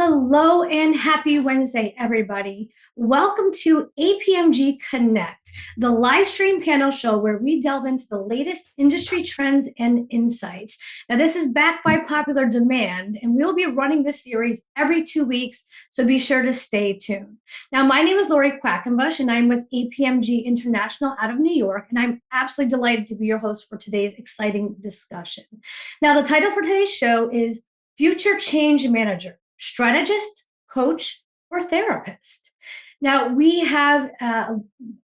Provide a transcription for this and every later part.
Hello and happy Wednesday, everybody. Welcome to APMG Connect, the live stream panel show where we delve into the latest industry trends and insights. Now, this is backed by popular demand, and we'll be running this series every 2 weeks, so be sure to stay tuned. Now, my name is Lori Quackenbush, and I'm with APMG International out of New York, and I'm absolutely delighted to be your host for today's exciting discussion. Now, the title for today's show is Future Change Manager. Strategist, coach, or therapist. Now, we have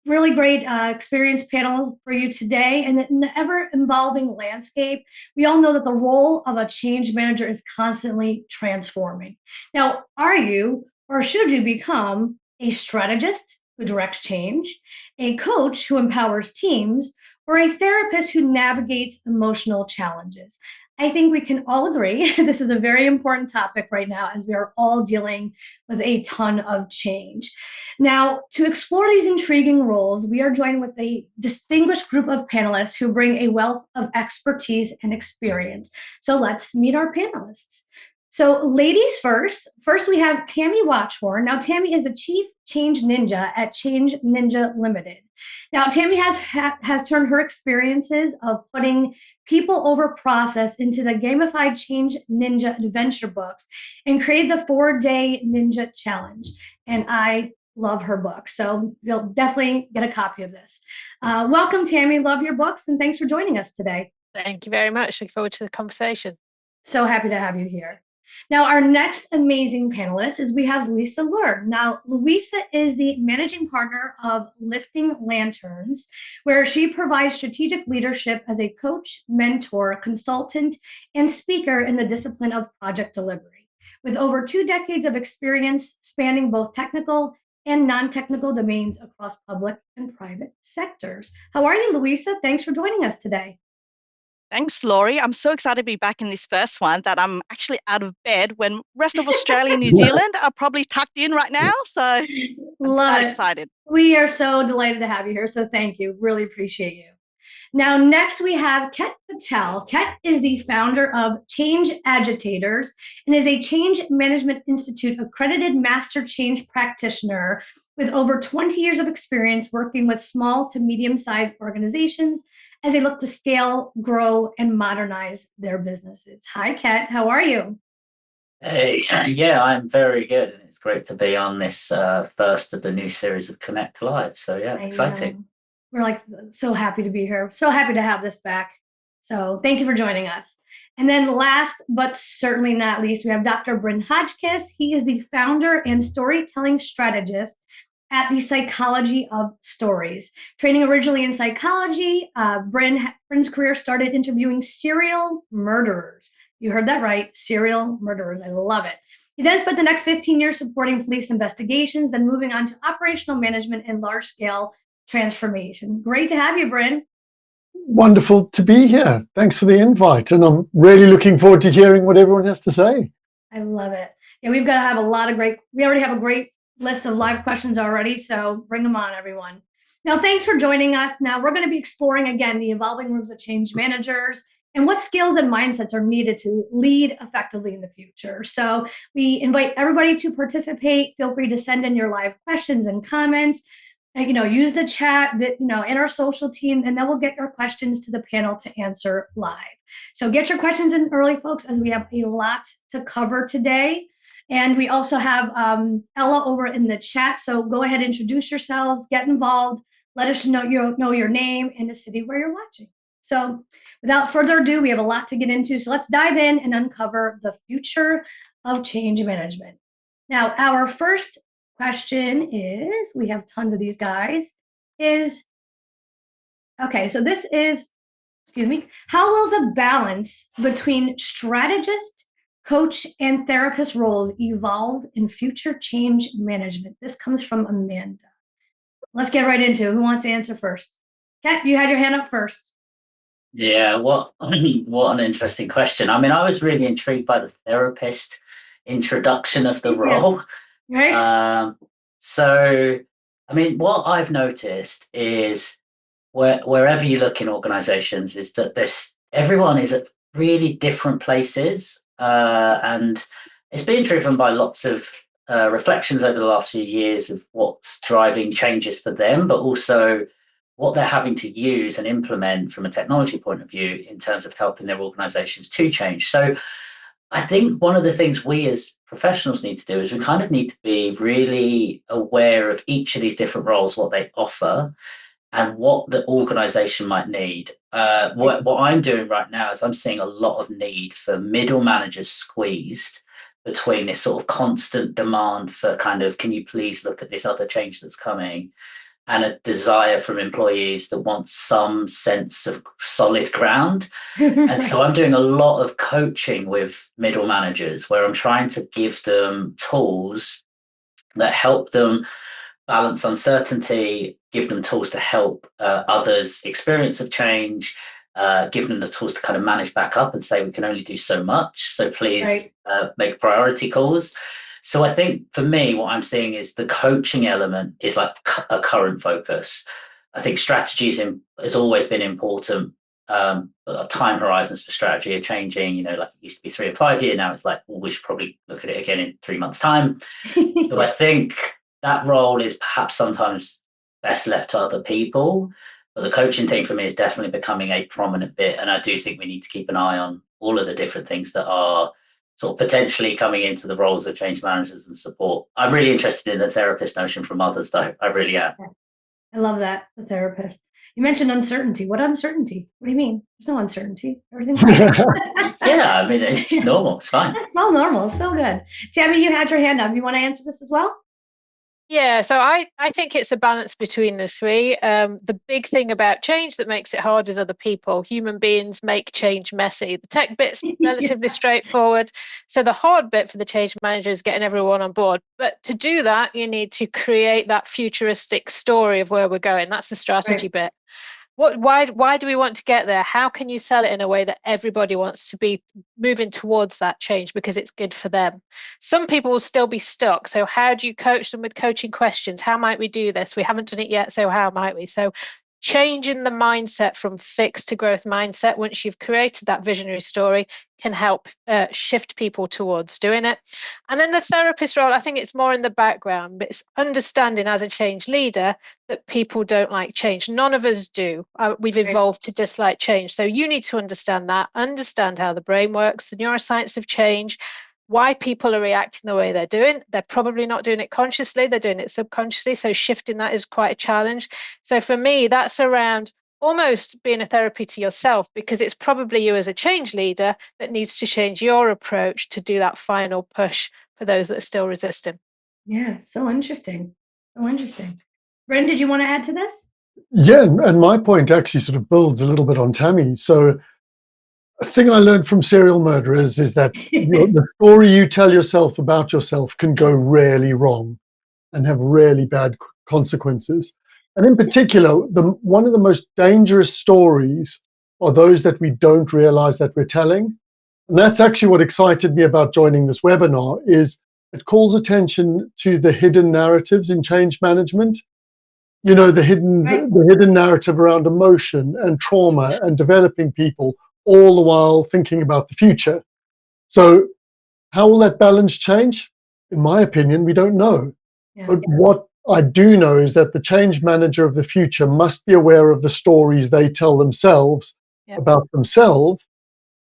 really great experienced panels for you today. And in the ever-evolving landscape, we all know that the role of a change manager is constantly transforming. Now, are you or should you become a strategist who directs change, a coach who empowers teams, or a therapist who navigates emotional challenges? I think we can all agree this is a very important topic right now as we are all dealing with a ton of change. Now, to explore these intriguing roles, we are joined with a distinguished group of panelists who bring a wealth of expertise and experience. So let's meet our panelists. So ladies first. First, we have Tammy Watchhorn. Now, Tammy is a Chief Change Ninja at Change Ninja Limited. Now, Tammy has turned her experiences of putting people over process into the gamified Change Ninja adventure books and created the 4-Day Ninja Challenge. And I love her book. So you'll definitely get a copy of this. Welcome, Tammy. Love your books. And thanks for joining us today. Thank you very much. Look forward to the conversation. So happy to have you here. Now, our next amazing panelist is we have Louisa Lur. Now, Louisa is the managing partner of Lifting Lanterns, where she provides strategic leadership as a coach, mentor, consultant, and speaker in the discipline of project delivery. With over 2 decades of experience spanning both technical and non-technical domains across public and private sectors. How are you, Louisa? Thanks for joining us today. Thanks, Laurie. I'm so excited to be back in this first one that I'm actually out of bed when rest of Australia and New Zealand are probably tucked in right now. So I'm excited. We are so delighted to have you here. So thank you. Really appreciate you. Now, next we have Ket Patel. Ket is the founder of Change Agitators and is a Change Management Institute accredited master change practitioner with over 20 years of experience working with small to medium-sized organizations as they look to scale, grow, and modernize their businesses. Hi, Ket. How are you? Hey, yeah, I'm very good. And it's great to be on this first of the new series of Connect Live. So, yeah, exciting. We're like so happy to be here. So happy to have this back. So thank you for joining us. And then last, but certainly not least, we have Dr. Bryn Hodgkiss. He is the founder and storytelling strategist at the Psychology of Stories. Training originally in psychology, Bryn's career started interviewing serial murderers. You heard that right, serial murderers. I love it. He then spent the next 15 years supporting police investigations, then moving on to operational management and large-scale transformation. Great to have you, Bryn. Wonderful to be here. Thanks for the invite. And I'm really looking forward to hearing what everyone has to say. I love it. Yeah, we've got to have we already have a great list of live questions already, so bring them on, everyone. Now, thanks for joining us. Now, we're going to be exploring, again, the evolving rooms of change managers and what skills and mindsets are needed to lead effectively in the future. So we invite everybody to participate. Feel free to send in your live questions and comments. Use the chat, in our social team, and then we'll get your questions to the panel to answer live. So get your questions in early, folks, as we have a lot to cover today. And we also have Ella over in the chat. So go ahead, introduce yourselves, get involved, let us know your name and the city where you're watching. So without further ado, we have a lot to get into. So let's dive in and uncover the future of change management. Now, our first question is, we have tons of these guys, so this is, how will the balance between strategist, coach, and therapist roles evolve in future change management? This comes from Amanda. Let's get right into it. Who wants to answer first? Ket, you had your hand up first. Yeah, what an interesting question. I mean, I was really intrigued by the therapist introduction of the role. Right. So, I mean, what I've noticed is wherever you look in organizations is that everyone is at really different places. And It's been driven by lots of reflections over the last few years of what's driving changes for them, but also what they're having to use and implement from a technology point of view in terms of helping their organizations to change. So I think one of the things we as professionals need to do is we kind of need to be really aware of each of these different roles, what they offer, and what the organization might need. What I'm doing right now is I'm seeing a lot of need for middle managers squeezed between this sort of constant demand for kind of, can you please look at this other change that's coming, and a desire from employees that want some sense of solid ground. And so I'm doing a lot of coaching with middle managers where I'm trying to give them tools that help them balance uncertainty, give them tools to help others experience of change, give them the tools to kind of manage back up and say, we can only do so much. So please make priority calls. So I think for me, what I'm seeing is the coaching element is like a current focus. I think strategies has always been important. Time horizons for strategy are changing, like it used to be 3 and 5 year. Now it's like, well, we should probably look at it again in 3 months' time. So I think that role is perhaps sometimes best left to other people. But the coaching team for me is definitely becoming a prominent bit. And I do think we need to keep an eye on all of the different things that are sort of potentially coming into the roles of change managers and support. I'm really interested in the therapist notion from others, though. I really am. I love that, the therapist. You mentioned uncertainty. What uncertainty? What do you mean? There's no uncertainty. Everything's fine. Yeah, I mean, it's just normal. It's fine. It's all normal. So good. Tammy, you had your hand up. You want to answer this as well? Yeah, so I think it's a balance between the three. The big thing about change that makes it hard is other people. Human beings make change messy. The tech bit's relatively straightforward. So the hard bit for the change manager is getting everyone on board. But to do that, you need to create that futuristic story of where we're going. That's the strategy bit. Why do we want to get there? How can you sell it in a way that everybody wants to be moving towards that change because it's good for them? Some people will still be stuck. So how do you coach them with coaching questions? How might we do this? We haven't done it yet, so how might we? So changing the mindset from fixed to growth mindset, once you've created that visionary story, can help shift people towards doing it. And then the therapist role, I think it's more in the background, but it's understanding as a change leader that people don't like change. None of us do. We've evolved to dislike change. So you need to understand that, understand how the brain works, the neuroscience of change, why people are reacting the way they're doing. They're probably not doing it consciously, they're doing it subconsciously. So shifting that is quite a challenge. So for me, that's around almost being a therapy to yourself, because it's probably you as a change leader that needs to change your approach to do that final push for those that are still resisting. Yeah, so interesting. So interesting. Bren, did you want to add to this? Yeah, and my point actually sort of builds a little bit on Tammy. So a thing I learned from serial murderers is that the story you tell yourself about yourself can go really wrong and have really bad consequences. And in particular, one of the most dangerous stories are those that we don't realize that we're telling. And that's actually what excited me about joining this webinar, is it calls attention to the hidden narratives in change management. The hidden narrative around emotion and trauma and developing people, all the while thinking about the future. So how will that balance change? In my opinion, we don't know. Yeah. But what I do know is that the change manager of the future must be aware of the stories they tell themselves about themselves,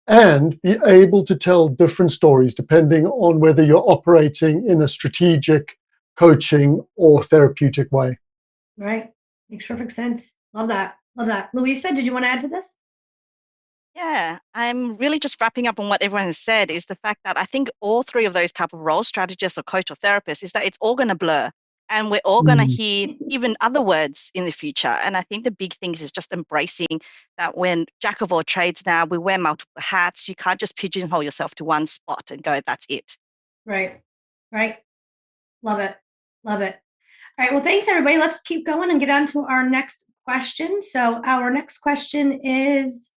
and be able to tell different stories depending on whether you're operating in a strategic, coaching, or therapeutic way. Right. Makes perfect sense. Love that. Love that. Louisa, did you want to add to this? Yeah, I'm really just wrapping up on what everyone has said, is the fact that I think all three of those type of roles, strategist or coach or therapist, is that it's all going to blur, and we're all going to hear even other words in the future. And I think the big thing is just embracing that when jack of all trades now, we wear multiple hats. You can't just pigeonhole yourself to one spot and go, that's it. Right. Right. Love it. Love it. All right. Well, thanks, everybody. Let's keep going and get on to our next question. So our next question is,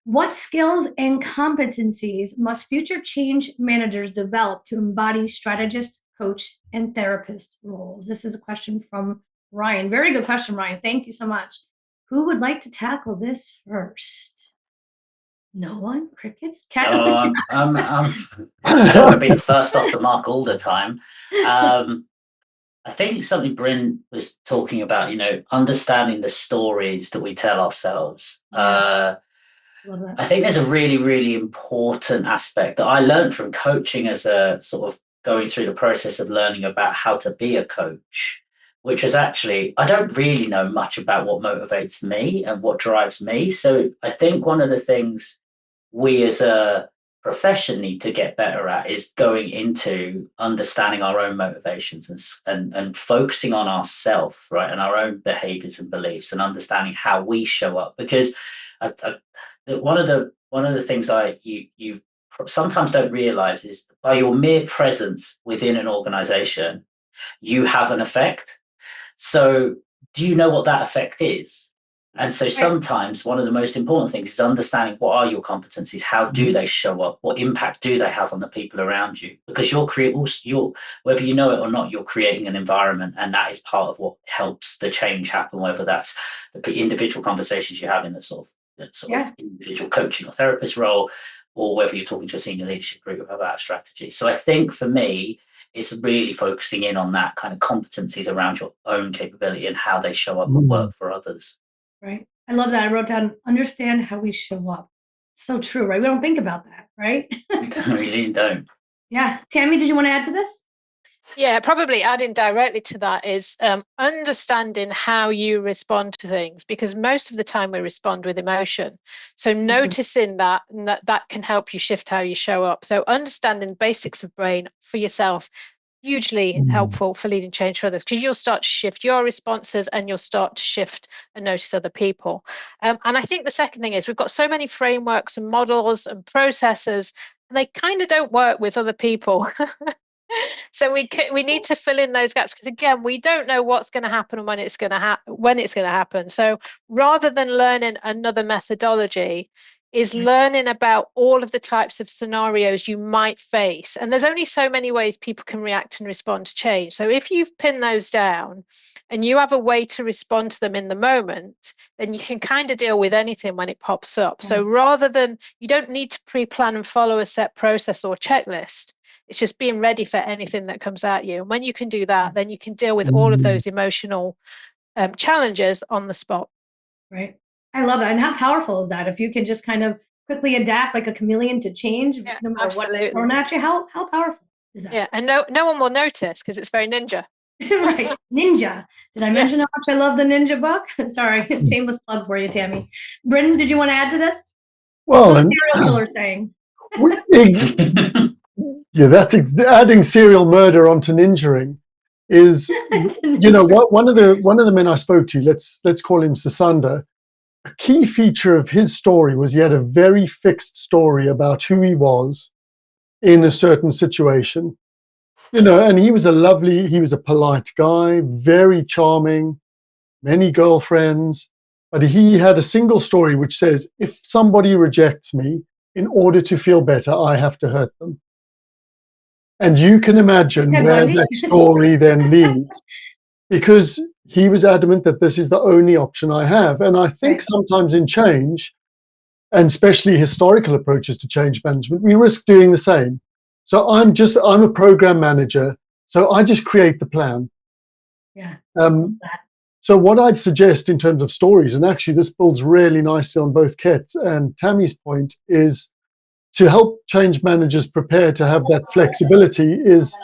what skills and competencies must future change managers develop to embody strategist, coach, and therapist roles? This is a question from Ryan. Very good question, Ryan. Thank you so much. Who would like to tackle this first? No one? Crickets? No, I don't want to be the first off the mark all the time. I think something Bryn was talking about, understanding the stories that we tell ourselves. Love that. I think there's a really, really important aspect that I learned from coaching as a sort of going through the process of learning about how to be a coach, which was actually, I don't really know much about what motivates me and what drives me. So I think one of the things we as a profession need to get better at is going into understanding our own motivations and focusing on ourselves, right, and our own behaviors and beliefs, and understanding how we show up. Because one of the things you sometimes don't realize is by your mere presence within an organization, you have an effect. So do you know what that effect is? And so sometimes one of the most important things is understanding what are your competencies, how do they show up, what impact do they have on the people around you? Because whether you know it or not, you're creating an environment, and that is part of what helps the change happen, whether that's the individual conversations you have in the sort of individual coaching or therapist role, or whether you're talking to a senior leadership group about strategy. So I think for me, it's really focusing in on that kind of competencies around your own capability and how they show up at work for others. Right. I love that. I wrote down, understand how we show up. So true, right? We don't think about that, right? We really don't. Yeah. Tammy, did you want to add to this? Yeah, probably adding directly to that is understanding how you respond to things, because most of the time we respond with emotion. So noticing that, and that can help you shift how you show up. So understanding basics of brain for yourself, hugely helpful for leading change for others, because you'll start to shift your responses and you'll start to shift and notice other people. And I think the second thing is we've got so many frameworks and models and processes, and they kind of don't work with other people. So we need to fill in those gaps, because again, we don't know what's going to happen and when it's going to happen. So rather than learning another methodology, is learning about all of the types of scenarios you might face. And there's only so many ways people can react and respond to change. So if you've pinned those down and you have a way to respond to them in the moment, then you can kind of deal with anything when it pops up. So rather than, you don't need to pre-plan and follow a set process or checklist. It's just being ready for anything that comes at you. And when you can do that, then you can deal with all of those emotional challenges on the spot. Right. I love that. And how powerful is that? If you can just kind of quickly adapt like a chameleon to change, no matter what's thrown at you, how powerful is that? Yeah, and no one will notice because it's very ninja. Right. Ninja. Did I mention how much I love the ninja book? Sorry, shameless plug for you, Tammy. Brendan, did you want to add to this? Well, What's serial killer saying? That's adding serial murder onto ninjaing is, one of the men I spoke to, let's call him Sasanda. A key feature of his story was he had a very fixed story about who he was in a certain situation. And he was a polite guy, very charming, many girlfriends, but he had a single story which says, if somebody rejects me, in order to feel better, I have to hurt them. And you can imagine where that story then leads, because he was adamant that this is the only option I have. And I think sometimes in change, and especially historical approaches to change management, we risk doing the same. So I'm a program manager, so I just create the plan. Yeah. So what I'd suggest in terms of stories, and actually this builds really nicely on both Ket's and Tammy's point, is to help change managers prepare to have that flexibility, is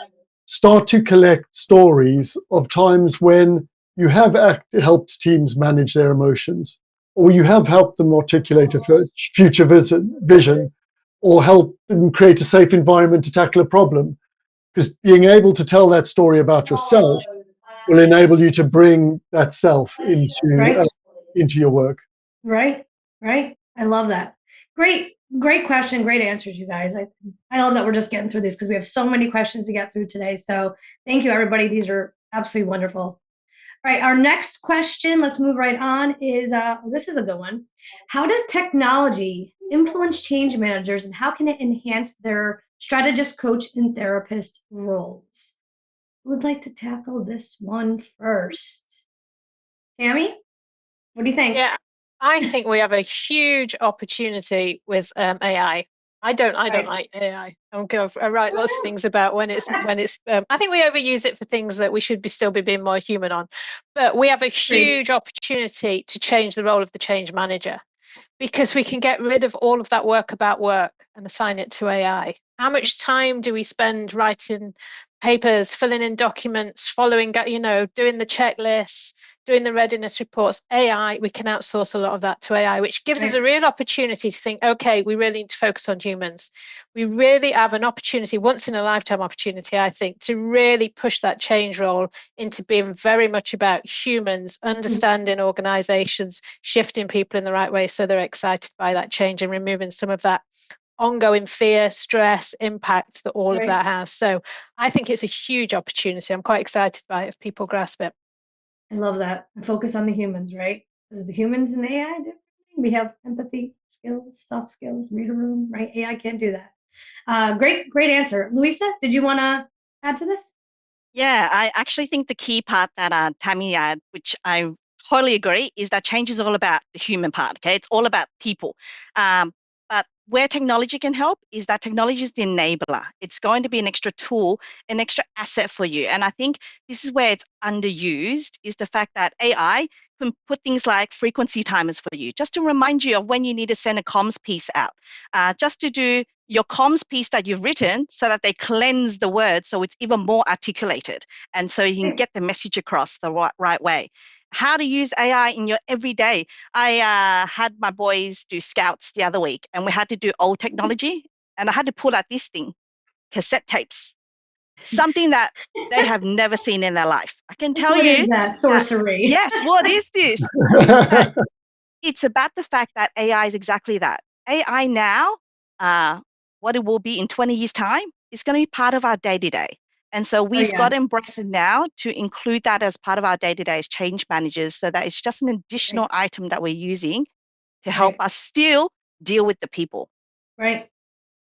start to collect stories of times when you have helped teams manage their emotions, or you have helped them articulate a future vision, or help them create a safe environment to tackle a problem. Because being able to tell that story about yourself will enable you to bring that self into your work. Right. I love that. Great question. Great answers, you guys. I love that we're just getting through these because we have so many questions to get through today. So thank you, everybody. These are absolutely wonderful. All right. Our next question, let's move right on, is this is a good one. How does technology influence change managers, and how can it enhance their strategist, coach, and therapist roles? Who would like to tackle this one first? Tammy, what do you think? Yeah, I think we have a huge opportunity with AI. I don't like AI. I write lots of things about when it's I think we overuse it for things that we should still be being more human on. But we have a huge opportunity to change the role of the change manager, because we can get rid of all of that work about work and assign it to AI. How much time do we spend writing papers, filling in documents, following, doing the checklists, doing the readiness reports? AI, we can outsource a lot of that to AI, which gives us a real opportunity to think, okay, we really need to focus on humans. We really have an opportunity, once in a lifetime opportunity, I think, to really push that change role into being very much about humans, understanding organizations, shifting people in the right way so they're excited by that change, and removing some of that ongoing fear, stress, impact that all of that has. So I think it's a huge opportunity. I'm quite excited by it if people grasp it. I love that. And focus on the humans, right? Because the humans and AI are different. We have empathy skills, soft skills, read a room, right? AI can't do that. Great answer. Louisa, did you want to add to this? Yeah, I actually think the key part that Tammy had, which I totally agree, is that change is all about the human part. Okay, it's all about people. But where technology can help is that technology is the enabler. It's going to be an extra tool, an extra asset for you. And I think this is where it's underused, is the fact that AI can put things like frequency timers for you, just to remind you of when you need to send a comms piece out, just to do your comms piece that you've written so that they cleanse the words so it's even more articulated, and so you can get the message across the right way. How to use AI in your everyday. I had my boys do scouts the other week, and we had to do old technology, and I had to pull out this thing, cassette tapes, something that they have never seen in their life. I can tell What you is that sorcery? yes, what is this? It's about the fact that AI is exactly that. AI now, what it will be in 20 years' time, is going to be part of our day-to-day. And so we've got to embrace it now to include that as part of our day-to-day as change managers, so that it's just an additional item that we're using to help us still deal with the people. Right.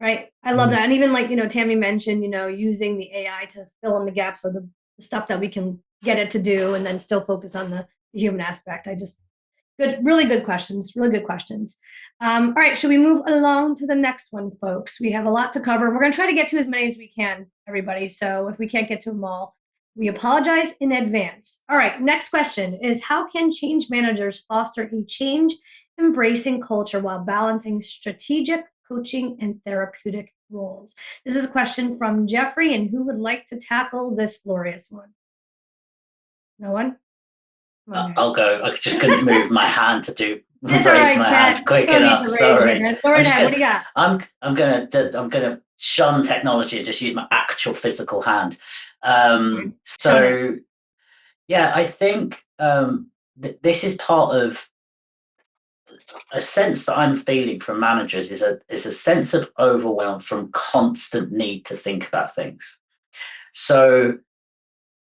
I love that. And even like, Tammy mentioned, using the AI to fill in the gaps of the stuff that we can get it to do, and then still focus on the human aspect. Really good questions. All right, should we move along to the next one, folks? We have a lot to cover. We're going to try to get to as many as we can, everybody. So if we can't get to them all, we apologize in advance. All right, next question is, how can change managers foster a change embracing culture while balancing strategic, coaching, and therapeutic roles? This is a question from Jeffrey, and who would like to tackle this glorious one? No one? I'll go. I just couldn't move my hand to raise right, my Kat. hand quick enough. Sorry. Go right ahead. What do you got? I'm gonna shun technology and just use my actual physical hand. So yeah, I think this is part of a sense that I'm feeling from managers, is a sense of overwhelm from constant need to think about things. So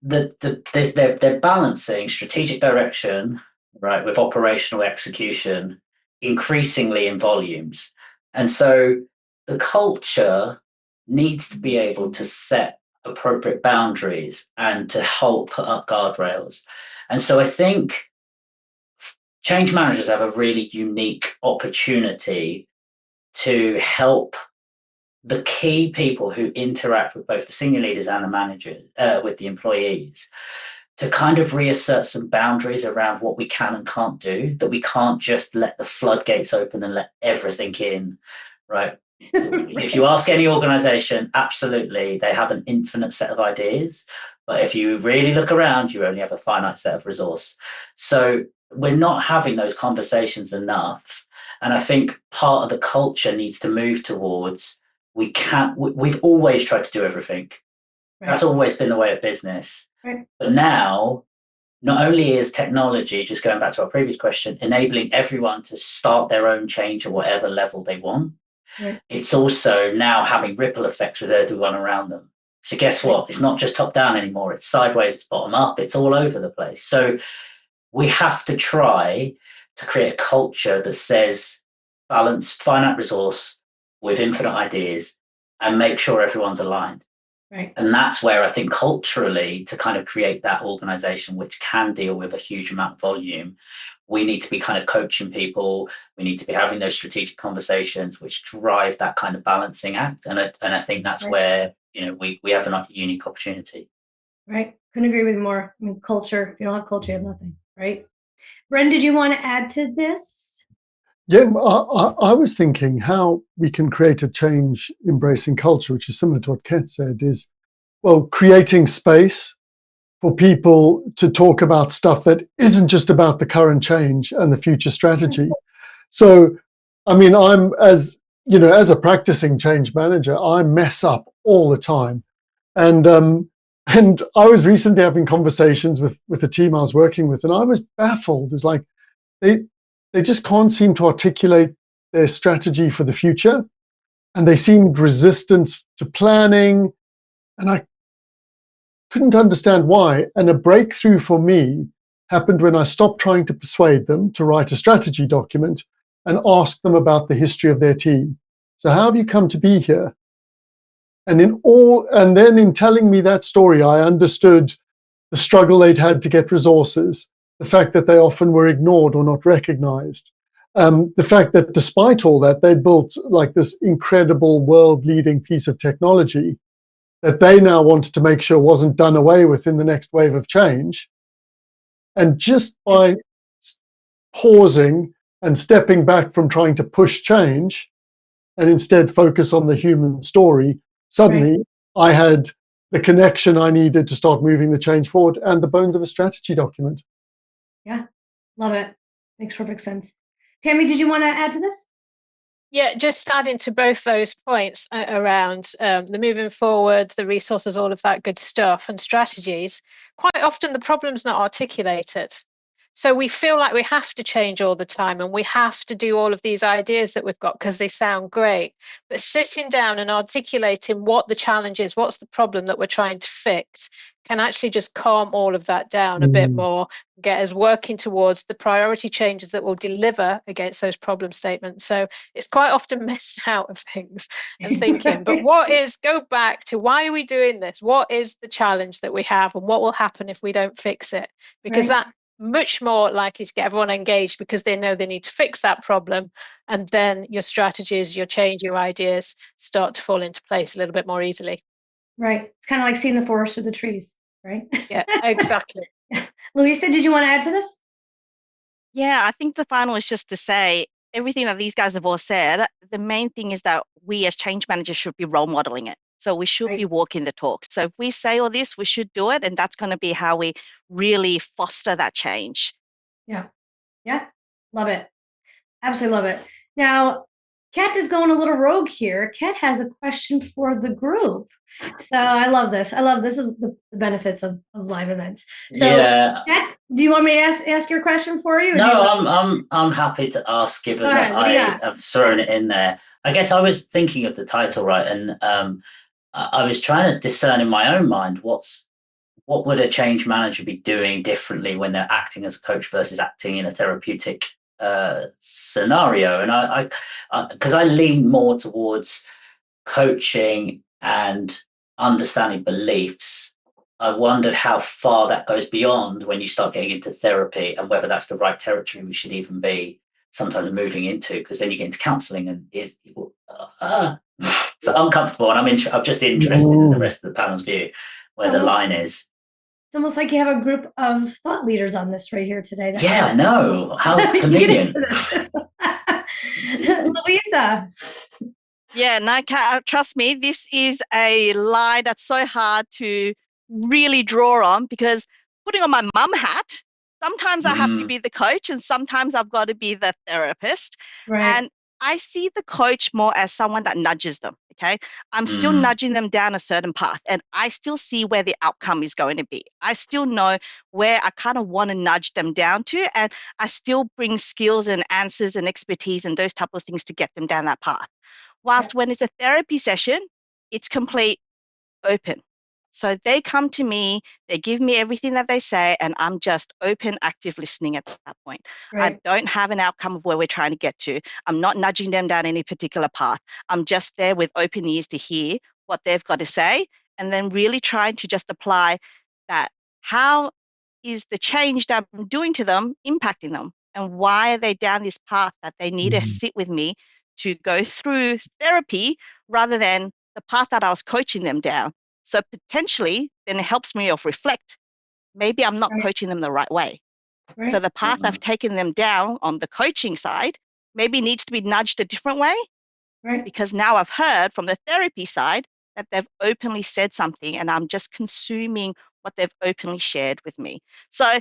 they're balancing strategic direction, right, with operational execution, increasingly in volumes. And so the culture needs to be able to set appropriate boundaries and to help put up guardrails. And so I think change managers have a really unique opportunity to help the key people who interact with both the senior leaders and the managers, with the employees, to kind of reassert some boundaries around what we can and can't do, that we can't just let the floodgates open and let everything in, right? If you ask any organization, absolutely, they have an infinite set of ideas. But if you really look around, you only have a finite set of resource. So we're not having those conversations enough. And I think part of the culture needs to move towards, we've always tried to do everything. That's always been the way of business. But now, not only is technology, just going back to our previous question, enabling everyone to start their own change at whatever level they want, it's also now having ripple effects with everyone around them. So guess what? It's not just top down anymore. It's sideways, it's bottom up, it's all over the place. So we have to try to create a culture that says balance finite resource with infinite ideas and make sure everyone's aligned. And that's where I think culturally, to kind of create that organization which can deal with a huge amount of volume, we need to be kind of coaching people. We need to be having those strategic conversations which drive that kind of balancing act. And I think that's where, we have a unique opportunity. Right. Couldn't agree with you more. I mean, culture, if you don't have culture, you have nothing, right? Bren, did you want to add to this? Yeah, I was thinking how we can create a change embracing culture, which is similar to what Kat said, is, well, creating space for people to talk about stuff that isn't just about the current change and the future strategy. So, I mean, as a practicing change manager, I mess up all the time. And I was recently having conversations with the team I was working with, and I was baffled. It's like they just can't seem to articulate their strategy for the future, and they seemed resistant to planning, and I couldn't understand why. And a breakthrough for me happened when I stopped trying to persuade them to write a strategy document and asked them about the history of their team. So how have you come to be here? And then in telling me that story, I understood the struggle they'd had to get resources, the fact that they often were ignored or not recognized, the fact that despite all that, they built like this incredible world-leading piece of technology that they now wanted to make sure wasn't done away with in the next wave of change. And just by pausing and stepping back from trying to push change and instead focus on the human story, suddenly I had the connection I needed to start moving the change forward and the bones of a strategy document. Yeah, love it. Makes perfect sense. Tammy, did you want to add to this? Yeah, just adding to both those points around the moving forward, the resources, all of that good stuff, and strategies. Quite often the problem's not articulated. So we feel like we have to change all the time and we have to do all of these ideas that we've got because they sound great. But sitting down and articulating what the challenge is, what's the problem that we're trying to fix, can actually just calm all of that down a bit more, get us working towards the priority changes that will deliver against those problem statements. So it's quite often missed out of things and thinking, but go back to why are we doing this? What is the challenge that we have and what will happen if we don't fix it? Because that much more likely to get everyone engaged because they know they need to fix that problem, and then your strategies, your change, your ideas start to fall into place a little bit more easily. Right. It's kind of like seeing the forest through the trees, right? Yeah, exactly. Louisa, did you want to add to this? Yeah, I think the final is just to say everything that these guys have all said. The main thing is that we as change managers should be role modeling it. So we should be walking the talk. So if we say all this, we should do it. And that's going to be how we really foster that change. Yeah. Yeah. Love it. Absolutely love it. Now, Kat is going a little rogue here. Kat has a question for the group. So I love this. This is the benefits of live events. So yeah. Kat, do you want me to ask your question for you? No, I'm happy to ask, given that I have thrown it in there. I guess I was thinking of the title, right? And I was trying to discern in my own mind what would a change manager be doing differently when they're acting as a coach versus acting in a therapeutic scenario. And I because I lean more towards coaching and understanding beliefs, I wondered how far that goes beyond when you start getting into therapy, and whether that's the right territory we should even be sometimes moving into, because then you get into counselling and so uncomfortable. And I'm just interested in the rest of the panel's view, where the line is. It's almost like you have a group of thought leaders on this right here today. Yeah, I know. How convenient. Louisa. Yeah, no, trust me, this is a line that's so hard to really draw on, because putting on my mum hat, sometimes I have to be the coach and sometimes I've got to be the therapist. Right. And I see the coach more as someone that nudges them. Okay. I'm still nudging them down a certain path, and I still see where the outcome is going to be. I still know where I kind of want to nudge them down to, and I still bring skills and answers and expertise and those type of things to get them down that path. Whilst when it's a therapy session, it's complete open. So they come to me, they give me everything that they say, and I'm just open, active listening at that point. Right. I don't have an outcome of where we're trying to get to. I'm not nudging them down any particular path. I'm just there with open ears to hear what they've got to say, and then really trying to just apply that. How is the change that I'm doing to them impacting them? and why are they down this path that they need to sit with me to go through therapy rather than the path that I was coaching them down. So potentially then it helps me reflect. Maybe I'm not coaching them the right way. So the path I've taken them down on the coaching side maybe needs to be nudged a different way, because now I've heard from the therapy side that they've openly said something and I'm just consuming what they've openly shared with me. So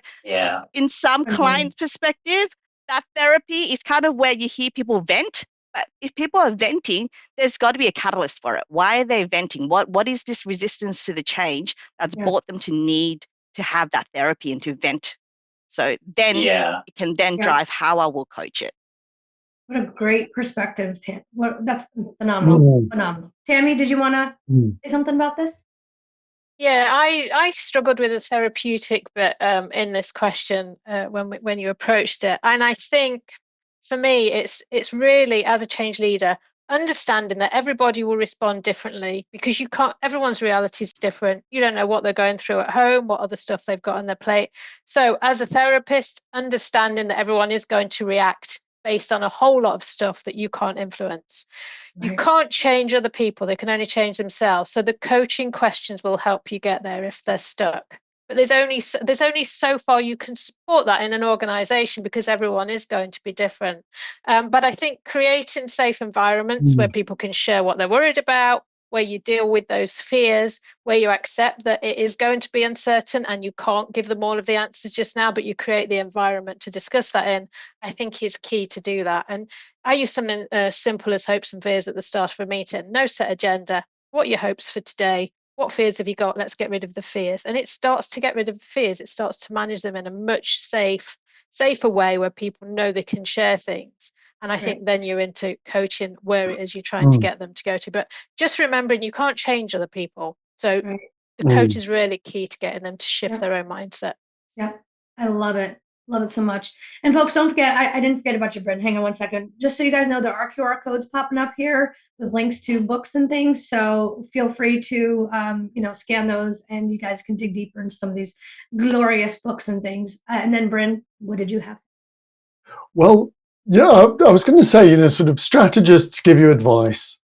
in some client perspective, that therapy is kind of where you hear people vent. But if people are venting, there's got to be a catalyst for it. Why are they venting? What is this resistance to the change that's brought them to need to have that therapy and to vent? So then it can then drive how I will coach it. What a great perspective, Tam. That's phenomenal. Phenomenal. Tammy, did you want to say something about this? Yeah, I struggled with the therapeutic bit in this question when you approached it, and I think for me it's really, as a change leader, understanding that everybody will respond differently, because you can't, everyone's reality is different. You don't know what they're going through at home, what other stuff they've got on their plate. So as a therapist, understanding that everyone is going to react based on a whole lot of stuff that you can't influence. You can't change other people, they can only change themselves. So the coaching questions will help you get there if they're stuck. But there's only so far you can support that in an organization, because everyone is going to be different. But I think creating safe environments where people can share what they're worried about, where you deal with those fears, where you accept that it is going to be uncertain and you can't give them all of the answers just now, but you create the environment to discuss that in, I think is key to do that. And I use something simple as hopes and fears at the start of a meeting. No set agenda. What are your hopes for today? What fears have you got? Let's get rid of the fears. And it starts to get rid of the fears. It starts to manage them in a much safer way, where people know they can share things. And I think then you're into coaching where it is you're trying to get them to go to. But just remembering you can't change other people. So the coach is really key to getting them to shift their own mindset. Yep. I love it. Love it so much. And folks, don't forget, I didn't forget about you, Brent. Hang on one second. Just so you guys know, there are QR codes popping up here with links to books and things. So feel free to, scan those, and you guys can dig deeper into some of these glorious books and things. And then, Brent, what did you have? Well, yeah, I was going to say, sort of strategists give you advice,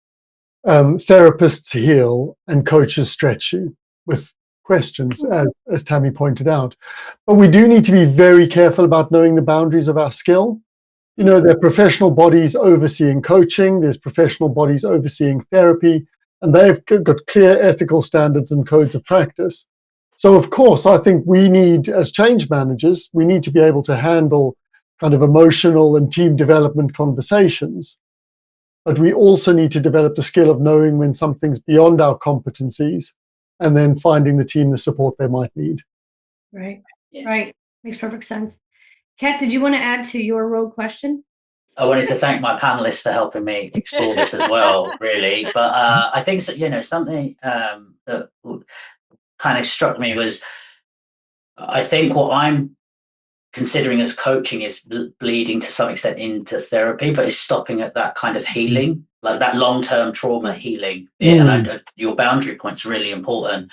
therapists heal, and coaches stretch you with questions, as Tammy pointed out. But we do need to be very careful about knowing the boundaries of our skill. There are professional bodies overseeing coaching, there's professional bodies overseeing therapy, and they've got clear ethical standards and codes of practice. So, of course, I think we need, as change managers, we need to be able to handle kind of emotional and team development conversations. But we also need to develop the skill of knowing when something's beyond our competencies, and then finding the team the support they might need. Right. Makes perfect sense. Kat, did you want to add to your rogue question? I wanted to thank my panelists for helping me explore this as well, really. But I think something that kind of struck me was, I think what I'm considering as coaching is bleeding to some extent into therapy, but it's stopping at that kind of healing, like that long-term trauma healing. And your boundary point's really important,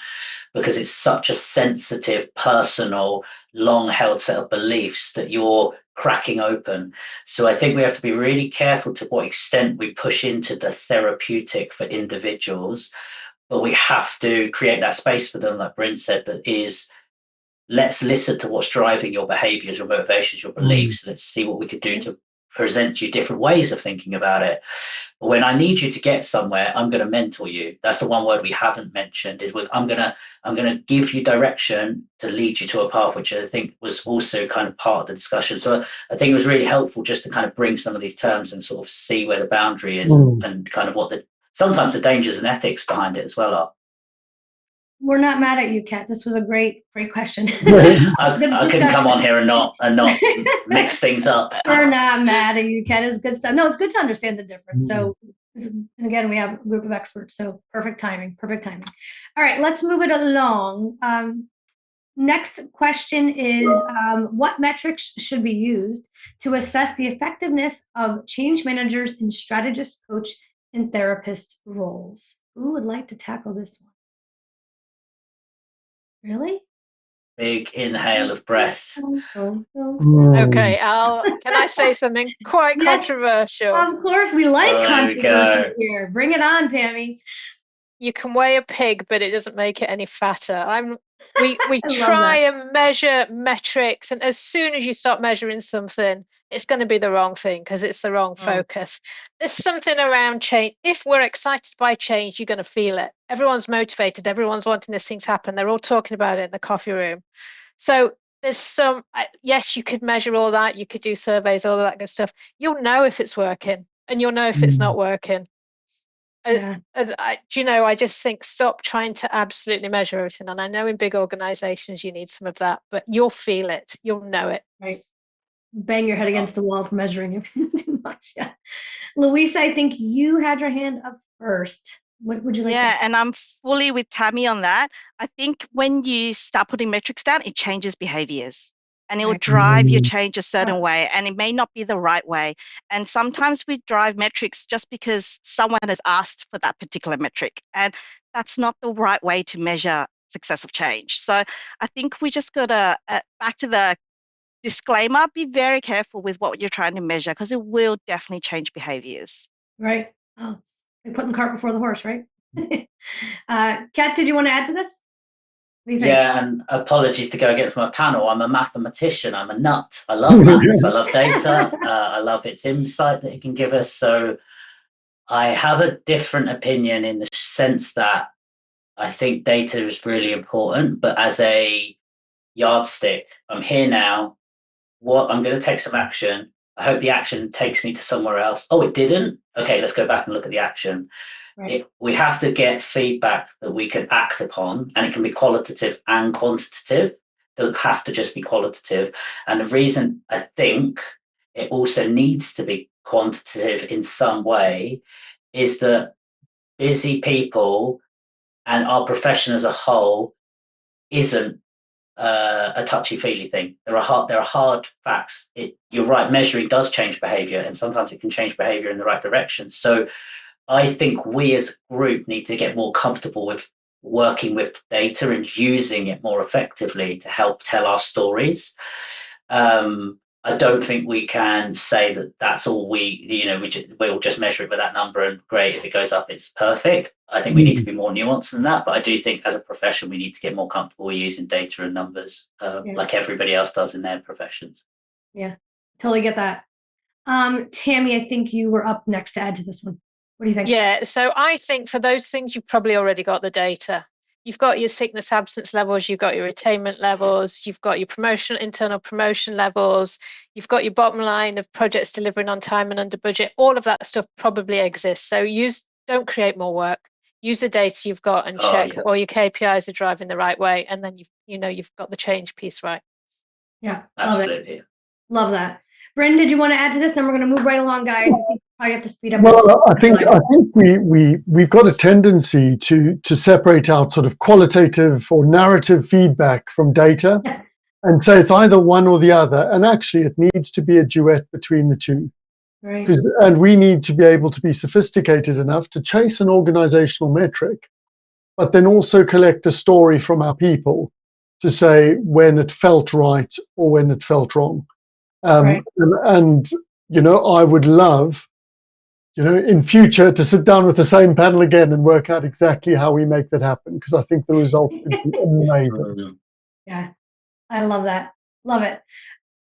because it's such a sensitive, personal, long-held set of beliefs that you're cracking open. So I think we have to be really careful to what extent we push into the therapeutic for individuals, but we have to create that space for them, like Bryn said, that is, let's listen to what's driving your behaviors, your motivations, your beliefs. Let's see what we could do to present you different ways of thinking about it. But when I need you to get somewhere, I'm going to mentor you. That's the one word we haven't mentioned, is I'm going to give you direction to lead you to a path, which I think was also kind of part of the discussion. So I think it was really helpful just to kind of bring some of these terms and sort of see where the boundary is, and kind of what sometimes the dangers and ethics behind it as well are. We're not mad at you, Kat. This was a great question. I couldn't come on here and not mix things up. We're not mad at you, Kat. It's good stuff. No, it's good to understand the difference. So, and again, we have a group of experts. So perfect timing. All right, let's move it along. Next question is, what metrics should be used to assess the effectiveness of change managers in strategist, coach, and therapist roles? Who would like to tackle this one? Really? Big inhale of breath. Okay, can I say something quite Yes, controversial? of course, we like There we controversy go. here. Bring it on, Tammy. You can weigh a pig, but it doesn't make it any fatter. We I love try that. and measure metrics, and as soon as you start measuring something, it's going to be the wrong thing because it's the wrong focus. There's something around change. If we're excited by change, you're going to feel it. Everyone's motivated. Everyone's wanting this thing to happen. They're all talking about it in the coffee room. So there's some, yes, you could measure all that. You could do surveys, all of that good stuff. You'll know if it's working, and you'll know if it's not working. Yeah. I just think stop trying to absolutely measure everything. And I know in big organizations you need some of that, but you'll feel it, you'll know it. Right. Bang your head against the wall for measuring everything too much. Yeah. Louisa, I think you had your hand up first. What would you like Yeah, to? and I'm fully with Tammy on that. I think when you start putting metrics down, it changes behaviors and it will Right. drive your change a certain way, and it may not be the right way. And sometimes we drive metrics just because someone has asked for that particular metric, and that's not the right way to measure success of change. So I think we just got to, back to the disclaimer, be very careful with what you're trying to measure because it will definitely change behaviors. Right. Oh, it's like putting the cart before the horse, right? Kat, did you want to add to this? What do you think? Yeah, and apologies to go against my panel. I'm a mathematician. I'm a nut. I love maths. I love data. I love its insight that it can give us. So I have a different opinion in the sense that I think data is really important, but as a yardstick, I'm here now. I'm going to take some action. I hope the action takes me to somewhere else. Oh, it didn't? Okay, let's go back and look at the action. Right. We have to get feedback that we can act upon, and it can be qualitative and quantitative. It doesn't have to just be qualitative. And the reason I think it also needs to be quantitative in some way is that busy people and our profession as a whole isn't a touchy-feely thing. There are hard facts. You're right. Measuring does change behaviour, and sometimes it can change behaviour in the right direction. So I think we as a group need to get more comfortable with working with data and using it more effectively to help tell our stories. I don't think we can say that that's all we'll just measure it with that number and great, if it goes up, it's perfect. I think we need to be more nuanced than that. But I do think as a profession, we need to get more comfortable using data and numbers like everybody else does in their professions. Yeah, totally get that. Tammy, I think you were up next to add to this one. What do you think? Yeah, so I think for those things, you've probably already got the data. You've got your sickness absence levels, you've got your attainment levels, you've got your internal promotion levels, you've got your bottom line of projects delivering on time and under budget. All of that stuff probably exists. So don't create more work. Use the data you've got and check that all your KPIs are driving the right way, and then you've got the change piece right. Yeah, absolutely. Love that. Bryn, did you want to add to this? Then we're going to move right along, guys. I think I have to speed up. Well, I think we've got a tendency to separate out sort of qualitative or narrative feedback from data, and say it's either one or the other. And actually, it needs to be a duet between the two. Right. And we need to be able to be sophisticated enough to chase an organizational metric, but then also collect a story from our people to say when it felt right or when it felt wrong. Right. And I would love, in future to sit down with the same panel again and work out exactly how we make that happen, because I think the result would be amazing. Yeah, I love that. Love it.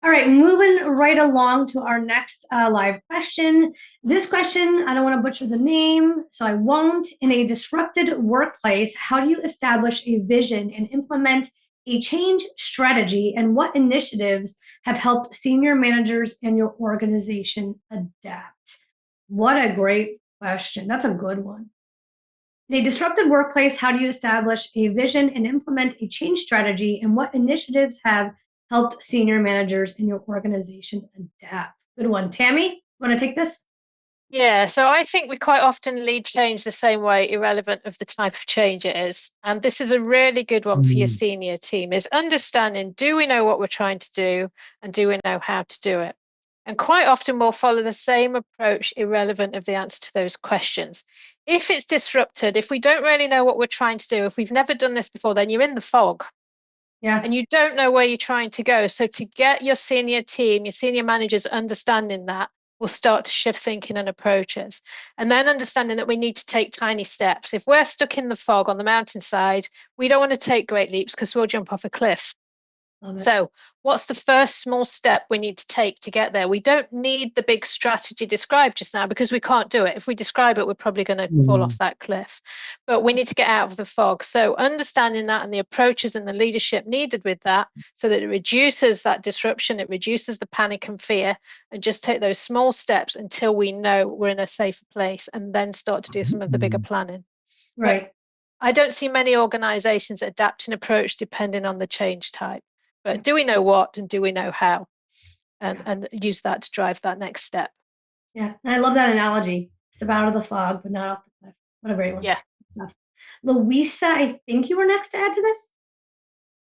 All right, moving right along to our next live question. This question, I don't want to butcher the name, so I won't. In a disrupted workplace, how do you establish a vision and implement a change strategy, and what initiatives have helped senior managers in your organization adapt? What a great question. That's a good one. In a disrupted workplace, how do you establish a vision and implement a change strategy, and what initiatives have helped senior managers in your organization adapt? Good one. Tammy, want to take this? Yeah, so I think we quite often lead change the same way, irrelevant of the type of change it is. And this is a really good one for your senior team, is understanding, do we know what we're trying to do, and do we know how to do it? And quite often we'll follow the same approach, irrelevant of the answer to those questions. If it's disrupted, if we don't really know what we're trying to do, if we've never done this before, then you're in the fog. Yeah. And you don't know where you're trying to go. So to get your senior team, your senior managers understanding that, will start to shift thinking and approaches. And then understanding that we need to take tiny steps. If we're stuck in the fog on the mountainside, we don't want to take great leaps because we'll jump off a cliff. So what's the first small step we need to take to get there? We don't need the big strategy described just now because we can't do it. If we describe it, we're probably going to fall off that cliff. But we need to get out of the fog. So understanding that and the approaches and the leadership needed with that, so that it reduces that disruption, it reduces the panic and fear, and just take those small steps until we know we're in a safer place, and then start to do some of the bigger planning. Right. But I don't see many organizations adapting approach depending on the change type. But do we know what, and do we know how, and use that to drive that next step? Yeah, and I love that analogy. Step out of the fog, but not off the cliff. What a great one. Yeah. Louisa, I think you were next to add to this.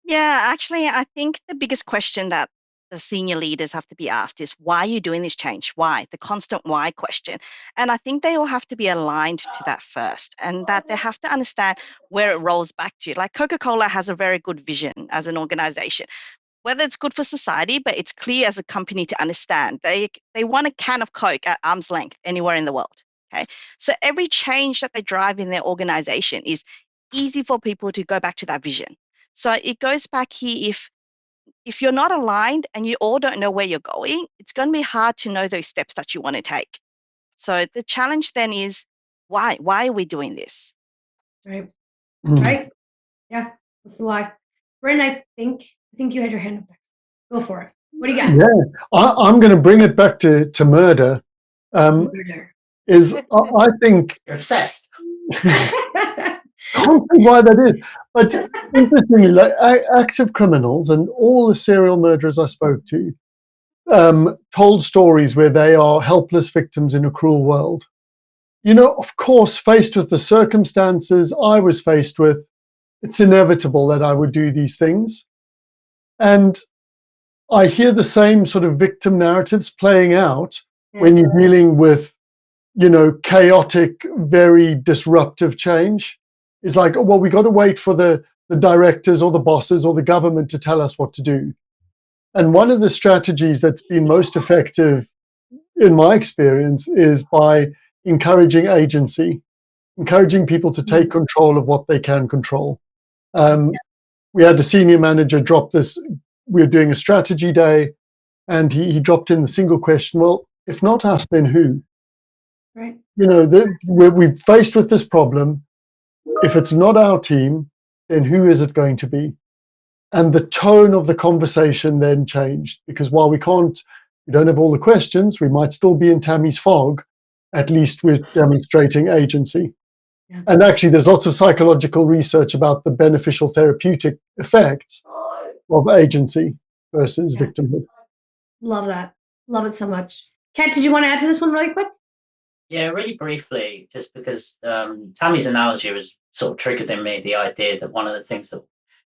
Yeah, actually, I think the biggest question that the senior leaders have to be asked is, why are you doing this change? Why? The constant why question. And I think they all have to be aligned to that first, and that they have to understand where it rolls back to. Like Coca-Cola has a very good vision as an organization, whether it's good for society, but it's clear as a company to understand. They want a can of Coke at arm's length anywhere in the world. Okay. So every change that they drive in their organization is easy for people to go back to that vision. So it goes back here, if you're not aligned and you all don't know where you're going, it's going to be hard to know those steps that you want to take. So the challenge then is, why? Why are we doing this? Right. Right. Yeah. That's why. Bryn, I think you had your hand up next. Go for it. What do you got? Yeah, I'm going to bring it back to murder. I think You're obsessed. I can't think why that is. But interestingly, like active criminals and all the serial murderers I spoke to told stories where they are helpless victims in a cruel world. You know, of course, faced with the circumstances I was faced with, it's inevitable that I would do these things. And I hear the same sort of victim narratives playing out when you're dealing with, you know, chaotic, very disruptive change. It's like, oh, well, we got to wait for the directors or the bosses or the government to tell us what to do. And one of the strategies that's been most effective in my experience is by encouraging agency, encouraging people to take control of what they can control. We had a senior manager drop this. We were doing a strategy day, and he dropped in the single question, well, if not us, then who? Right. You know, we're faced with this problem. If it's not our team, then who is it going to be? And the tone of the conversation then changed, because while we don't have all the questions, we might still be in Tammy's fog. At least we're demonstrating agency. Yeah. And actually, there's lots of psychological research about the beneficial therapeutic effects of agency versus victimhood. Love that. Love it so much. Kat, did you want to add to this one really quick? Yeah, really briefly, just because Tammy's analogy was sort of triggered in me the idea that one of the things that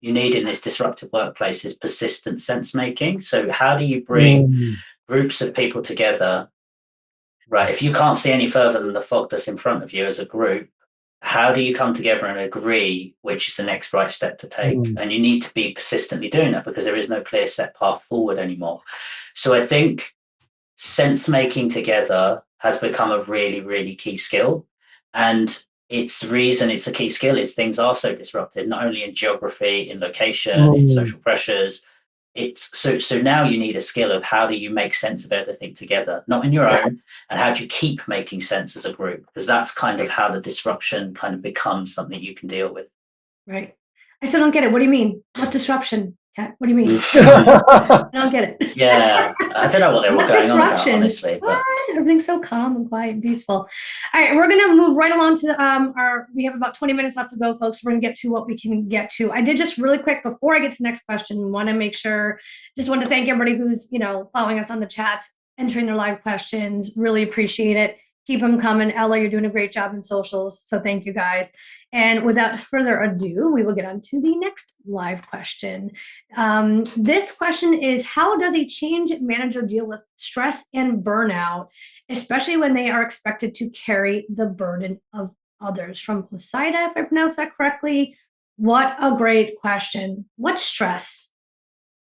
you need in this disruptive workplace is persistent sense making. So how do you bring groups of people together, right? If you can't see any further than the fog that's in front of you as a group, how do you come together and agree which is the next right step to take? And you need to be persistently doing that because there is no clear set path forward anymore. So I think sense making together has become a really, really key skill. And it's the reason it's a key skill is things are so disrupted, not only in geography, in location, in social pressures. It's so now you need a skill of how do you make sense of everything together, not in your own, and how do you keep making sense as a group? Because that's kind of how the disruption kind of becomes something you can deal with. Right. I still don't get it. What do you mean? What disruption? Kat? What do you mean? I don't get it. Yeah, I don't know what they were going on about, honestly. But everything's so calm and quiet and peaceful. All right, we're gonna move right along to we have about 20 minutes left to go, folks. We're gonna get to what we can get to. I did just really quick before I get to the next question, want to make sure, just want to thank everybody who's, you know, following us on the chats, entering their live questions. Really appreciate it. Keep them coming. Ella, you're doing a great job in socials. So thank you guys. And without further ado, we will get on to the next live question. This question is, how does a change manager deal with stress and burnout, especially when they are expected to carry the burden of others? From Hosaida, if I pronounced that correctly. What a great question. What's stress?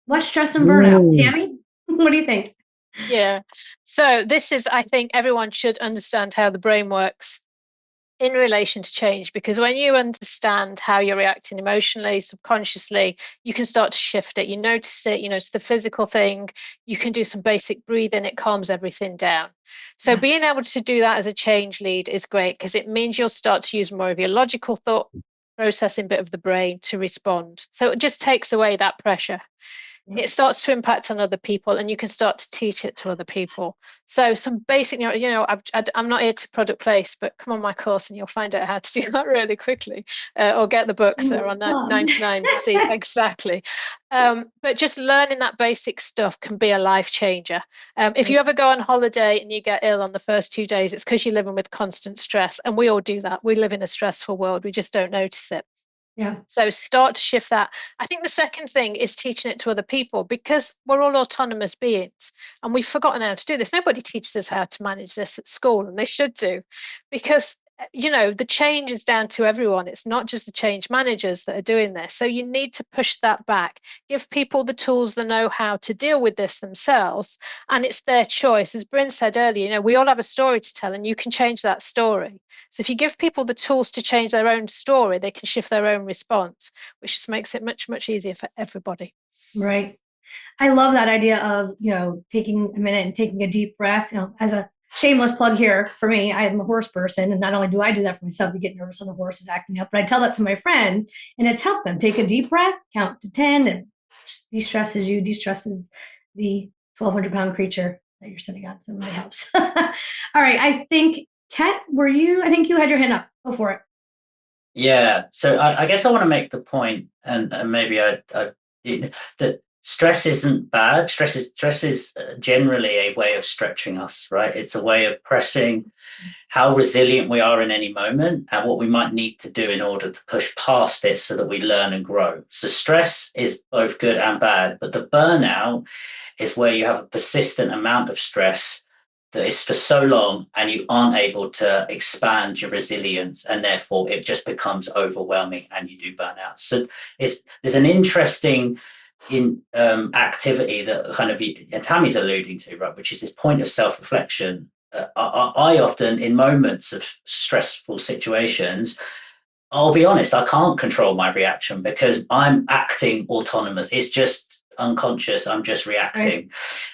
What's stress and burnout? Tammy, what do you think? Yeah. So this is, I think everyone should understand how the brain works in relation to change, because when you understand how you're reacting emotionally, subconsciously, you can start to shift it. You notice it, you notice the physical thing, you can do some basic breathing, it calms everything down. So being able to do that as a change lead is great, because it means you'll start to use more of your logical thought processing bit of the brain to respond. So it just takes away that pressure. It starts to impact on other people, and you can start to teach it to other people. So some basic, I'm not here to product place, but come on my course and you'll find out how to do that really quickly, or get the books that are on 99 C. Exactly. But just learning that basic stuff can be a life changer. If you ever go on holiday and you get ill on the first 2 days, it's because you're living with constant stress, and we all do that. We live in a stressful world. We just don't notice it. Yeah. So start to shift that. I think the second thing is teaching it to other people, because we're all autonomous beings and we've forgotten how to do this. Nobody teaches us how to manage this at school, and they should do, because the change is down to everyone. It's not just the change managers that are doing this. So you need to push that back, give people the tools, the know-how to deal with this themselves, and it's their choice. As Bryn said earlier, we all have a story to tell, and you can change that story. So if you give people the tools to change their own story, they can shift their own response, which just makes it much, much easier for everybody. Right. I love that idea of, taking a minute and taking a deep breath. As a shameless plug here for me, I am a horse person. And not only do I do that for myself, you get nervous when the horse is acting up, but I tell that to my friends, and it's helped them. Take a deep breath, count to 10, and de-stresses you, de-stresses the 1,200-pound creature that you're sitting on. So it really helps. All right. I think, Kat, I think you had your hand up. Go for it. Yeah. So I guess I want to make the point, and maybe that stress isn't bad. Stress is generally a way of stretching us, right? It's a way of pressing how resilient we are in any moment and what we might need to do in order to push past it so that we learn and grow. So stress is both good and bad, but the burnout is where you have a persistent amount of stress that is for so long and you aren't able to expand your resilience, and therefore it just becomes overwhelming and you do burnout. So there's an interesting activity that kind of Tammy's alluding to, right, which is this point of self-reflection. I often, in moments of stressful situations, I'll be honest, I can't control my reaction because I'm acting autonomous. It's just unconscious. I'm just reacting. Right.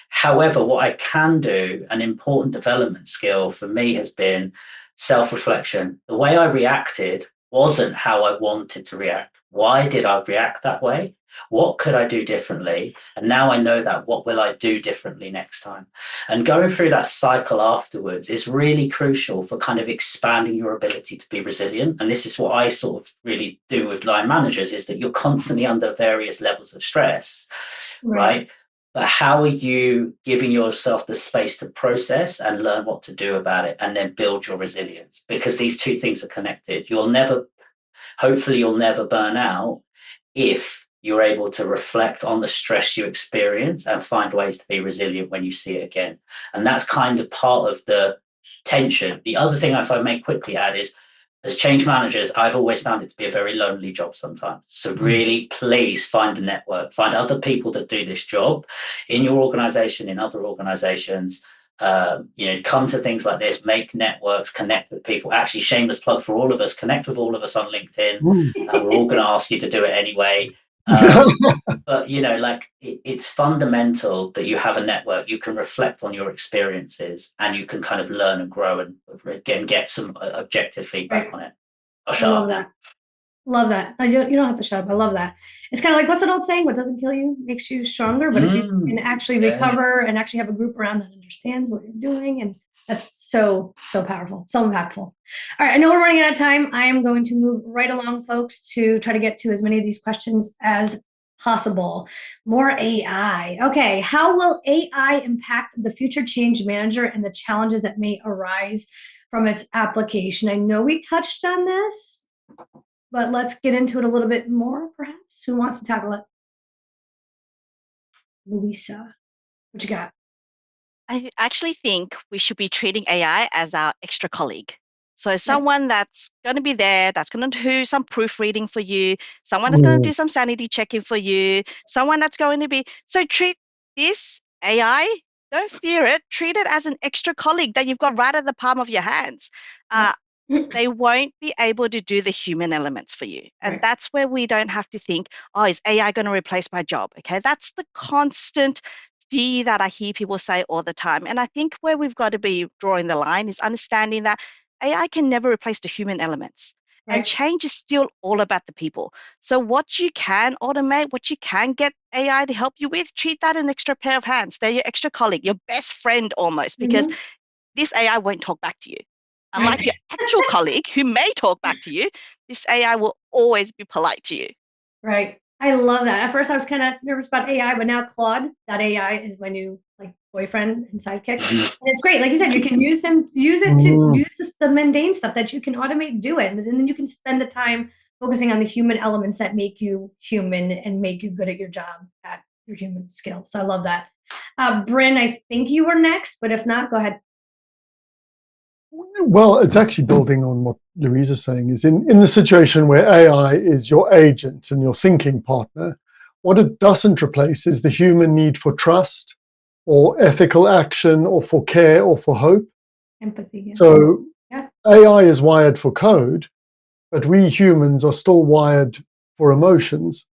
However, what I can do, an important development skill for me, has been self-reflection. The way I reacted wasn't how I wanted to react. Why did I react that way? What could I do differently? And now I know that, what will I do differently next time? And going through that cycle afterwards is really crucial for kind of expanding your ability to be resilient. And this is what I sort of really do with line managers, is that you're constantly under various levels of stress, right? But how are you giving yourself the space to process and learn what to do about it, and then build your resilience? Because these two things are connected. Hopefully you'll never burn out if you're able to reflect on the stress you experience and find ways to be resilient when you see it again. And that's kind of part of the tension. The other thing, if I may quickly add, is as change managers, I've always found it to be a very lonely job sometimes. So really, please find a network, find other people that do this job in your organization, in other organizations. Come to things like this, make networks, connect with people. Actually, shameless plug for all of us, connect with all of us on LinkedIn. We're all going to ask you to do it anyway. But it's fundamental that you have a network. You can reflect on your experiences and you can kind of learn and grow, and again get some objective feedback on it. I'll shut up now. Love that. You don't have to shut up. I love that. It's kind of like, what's that old saying? What doesn't kill you makes you stronger. But if you can actually recover and actually have a group around that understands what you're doing, and that's so powerful, so impactful. All right, I know we're running out of time. I am going to move right along, folks, to try to get to as many of these questions as possible. More AI. Okay, how will AI impact the future change manager and the challenges that may arise from its application? I know we touched on this, but let's get into it a little bit more, perhaps. Who wants to tackle it? Louisa, what you got? I actually think we should be treating AI as our extra colleague. So someone that's going to be there, that's going to do some proofreading for you, someone that's going to do some sanity checking for you, someone that's going to be, so treat this AI, don't fear it, treat it as an extra colleague that you've got right at the palm of your hands. They won't be able to do the human elements for you. And that's where we don't have to think, oh, is AI going to replace my job? Okay, that's the constant fear that I hear people say all the time. And I think where we've got to be drawing the line is understanding that AI can never replace the human elements. And change is still all about the people. So what you can automate, what you can get AI to help you with, treat that an extra pair of hands. They're your extra colleague, your best friend almost, because this AI won't talk back to you. Unlike your actual colleague who may talk back to you, this AI will always be polite to you. Right. I love that. At first I was kind of nervous about AI, but now Claude, that AI is my new boyfriend and sidekick. And it's great. Like you said, you can use it to use the mundane stuff that you can automate, do it. And then you can spend the time focusing on the human elements that make you human and make you good at your job, at your human skills. So I love that. Bryn, I think you were next, but if not, go ahead. Well, it's actually building on what Louise is saying, is in the situation where AI is your agent and your thinking partner, what it doesn't replace is the human need for trust or ethical action or for care or for hope. Empathy. Yeah. So AI is wired for code, but we humans are still wired for emotions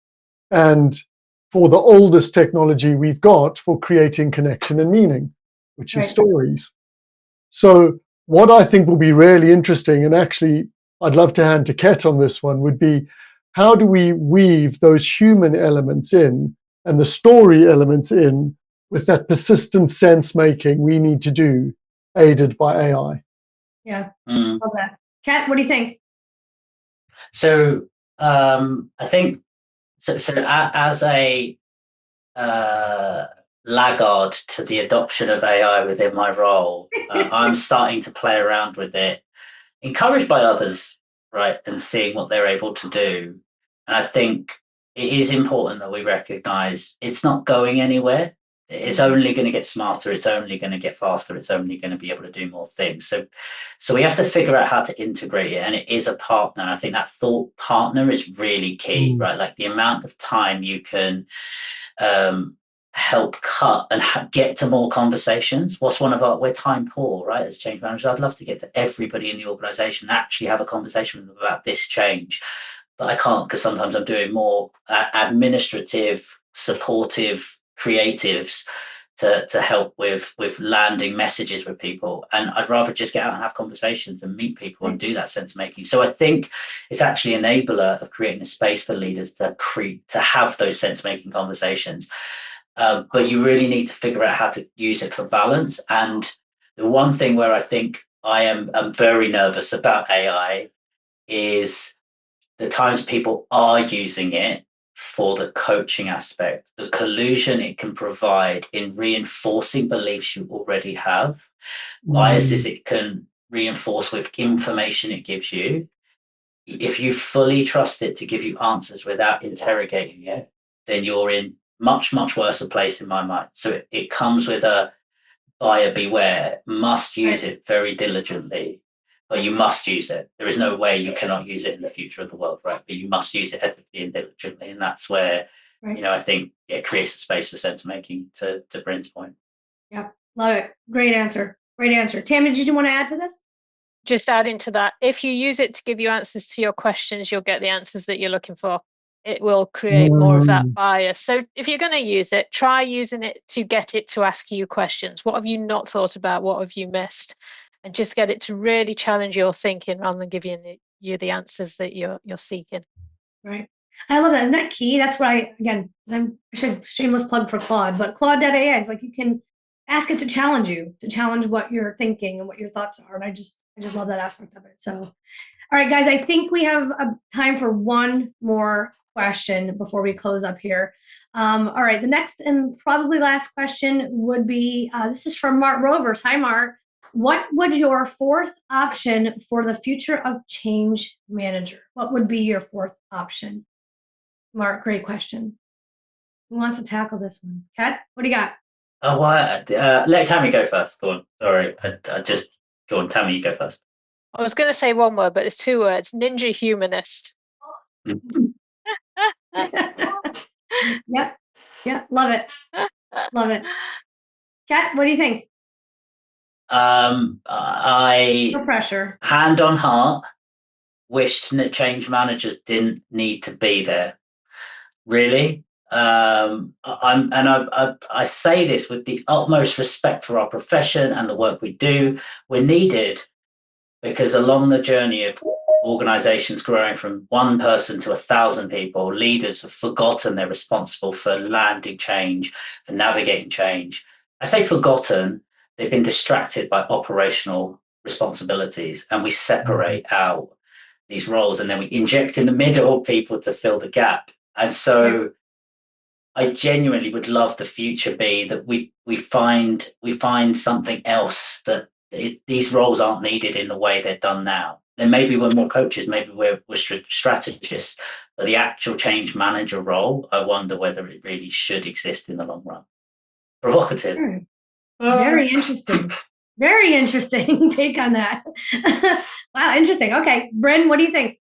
and for the oldest technology we've got for creating connection and meaning, which is stories. So what I think will be really interesting, and actually I'd love to hand to Ket on this one, would be how do we weave those human elements in and the story elements in with that persistent sense making we need to do, aided by AI. Yeah, love that. Ket, what do you think? So I think so as a laggard to the adoption of AI within my role, I'm starting to play around with it, encouraged by others, right, and seeing what they're able to do. And I think it is important that we recognize it's not going anywhere. It's only going to get smarter. It's only going to get faster. It's only going to be able to do more things. So we have to figure out how to integrate it. And it is a partner. I think that thought partner is really key, right? Like the amount of time you can help cut and get to more conversations. We're time poor, right? As change managers, I'd love to get to everybody in the organization and actually have a conversation with them about this change. But I can't, because sometimes I'm doing more administrative, supportive creatives to help with landing messages with people. And I'd rather just get out and have conversations and meet people and do that sense making. So I think it's actually an enabler of creating a space for leaders to have those sense making conversations. But you really need to figure out how to use it for balance. And the one thing where I think I'm very nervous about AI is the times people are using it for the coaching aspect, the collusion it can provide in reinforcing beliefs you already have, biases it can reinforce with information it gives you. If you fully trust it to give you answers without interrogating it, then you're in much, much worse a place in my mind. So it comes with a buyer beware, must use it very diligently. But you must use it. There is no way you cannot use it in the future of the world, right? But you must use it ethically and diligently. And that's where, I think it creates a space for sense making, to Bryn's point. Yeah, love it. Great answer. Great answer. Tammy, did you want to add to this? Just adding to that, if you use it to give you answers to your questions, you'll get the answers that you're looking for. It will create more of that bias. So if you're going to use it, try using it to get it to ask you questions. What have you not thought about? What have you missed? And just get it to really challenge your thinking rather than give you the answers that you're seeking. Right. I love that. Isn't that key? That's why, again, I should shameless plug for Claude, but Claude.ai is like, you can ask it to challenge you, to challenge what you're thinking and what your thoughts are. And I just love that aspect of it. So, all right, guys, I think we have time for one more question before we close up here. All right, the next and probably last question would be, this is from Mart Rovers. Hi, Mart. What would your fourth option for the future of change manager? What would be your fourth option? Mark, great question. Who wants to tackle this one? Kat, what do you got? Oh, let Tammy go first. Go on. Sorry, I just go on. Tammy, you go first. I was going to say one word, but it's 2 words: ninja humanist. Yep. Love it. Love it. Kat, what do you think? No I, pressure. hand on heart, wished that change managers didn't need to be there. Really. I say this with the utmost respect for our profession and the work we do. We're needed because along the journey of organizations growing from one person to 1,000 people, leaders have forgotten they're responsible for landing change, for navigating change. I say forgotten, they've been distracted by operational responsibilities, and we separate out these roles and then we inject in the middle people to fill the gap. And so I genuinely would love the future be that we find something else that these roles aren't needed in the way they're done now. Then maybe we're more coaches, maybe we're strategists, but the actual change manager role, I wonder whether it really should exist in the long run. Provocative. Very interesting. Very interesting take on that. Wow, interesting. Okay, Bryn, what do you think?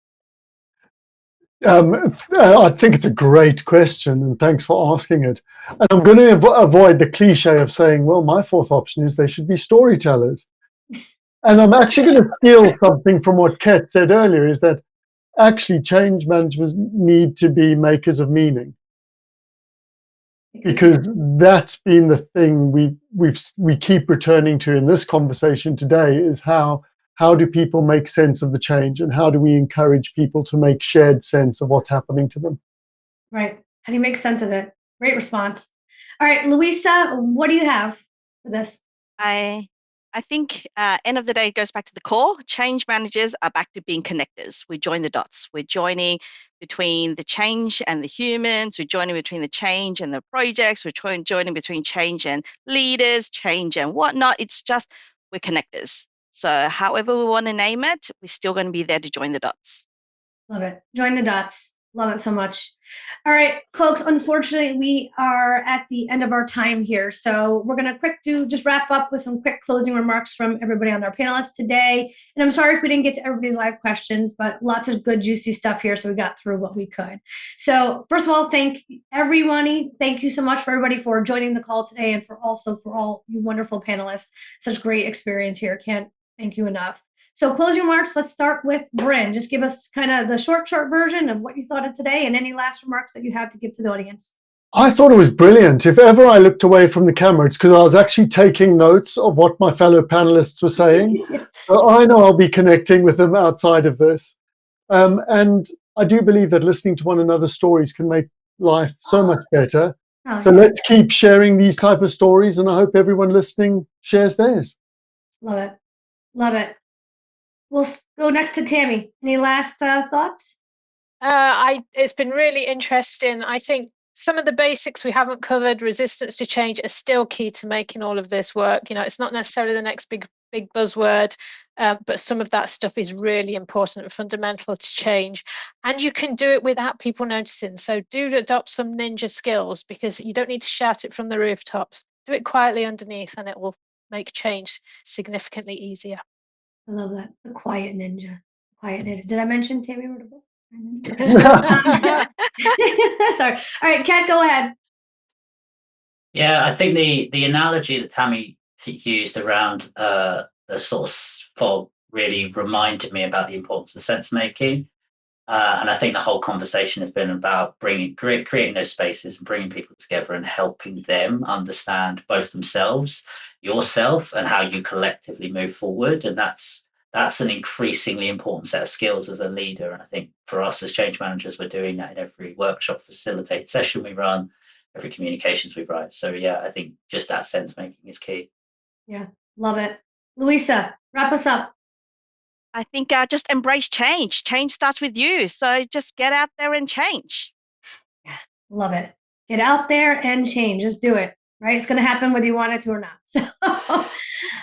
I think it's a great question, and thanks for asking it. And I'm going to avoid the cliche of saying, well, my fourth option is they should be storytellers. And I'm actually going to steal something from what Kat said earlier, is that actually change managers need to be makers of meaning. Because that's been the thing we keep returning to in this conversation today, is how do people make sense of the change, and how do we encourage people to make shared sense of what's happening to them? Right. How do you make sense of it? Great response. All right, Louisa, what do you have for this? I think end of the day, it goes back to the core. Change managers are back to being connectors. We join the dots. We're joining between the change and the humans. We're joining between the change and the projects. We're joining between change and leaders, change and whatnot. It's just we're connectors. So however we want to name it, we're still going to be there to join the dots. Love it. Join the dots. Love it so much. All right, folks, unfortunately, we are at the end of our time here. So we're going to just wrap up with some quick closing remarks from everybody on our panelists today. And I'm sorry if we didn't get to everybody's live questions, but lots of good, juicy stuff here. So we got through what we could. So first of all, thank everybody. Thank you so much for everybody for joining the call today, and for all you wonderful panelists. Such great experience here. Can't thank you enough. So closing remarks, let's start with Bryn. Just give us kind of the short version of what you thought of today, and any last remarks that you have to give to the audience. I thought it was brilliant. If ever I looked away from the camera, it's because I was actually taking notes of what my fellow panelists were saying. So I know I'll be connecting with them outside of this. And I do believe that listening to one another's stories can make life so much better. So let's keep sharing these type of stories, and I hope everyone listening shares theirs. Love it. Love it. We'll go next to Tammy. Any last thoughts? It's been really interesting. I think some of the basics we haven't covered, resistance to change, are still key to making all of this work. You know, it's not necessarily the next big buzzword, but some of that stuff is really important and fundamental to change. And you can do it without people noticing. So do adopt some ninja skills, because you don't need to shout it from the rooftops. Do it quietly underneath, and it will make change significantly easier. I love that. The quiet ninja. Quiet ninja. Did I mention Tammy wrote a book? Sorry. All right, Kat, go ahead. Yeah, I think the analogy that Tammy used around the sort of fog really reminded me about the importance of sense making. And I think the whole conversation has been about creating those spaces and bringing people together and helping them understand both themselves, yourself, and how you collectively move forward. And that's an increasingly important set of skills as a leader. And I think for us as change managers, we're doing that in every workshop, facilitate session we run, every communications we write. So yeah, I think just that sense making is key. Yeah, love it. Louisa, wrap us up. I think just embrace change. Change starts with you. So just get out there and change. Yeah, love it. Get out there and change. Just do it. right? It's going to happen whether you want it to or not. So,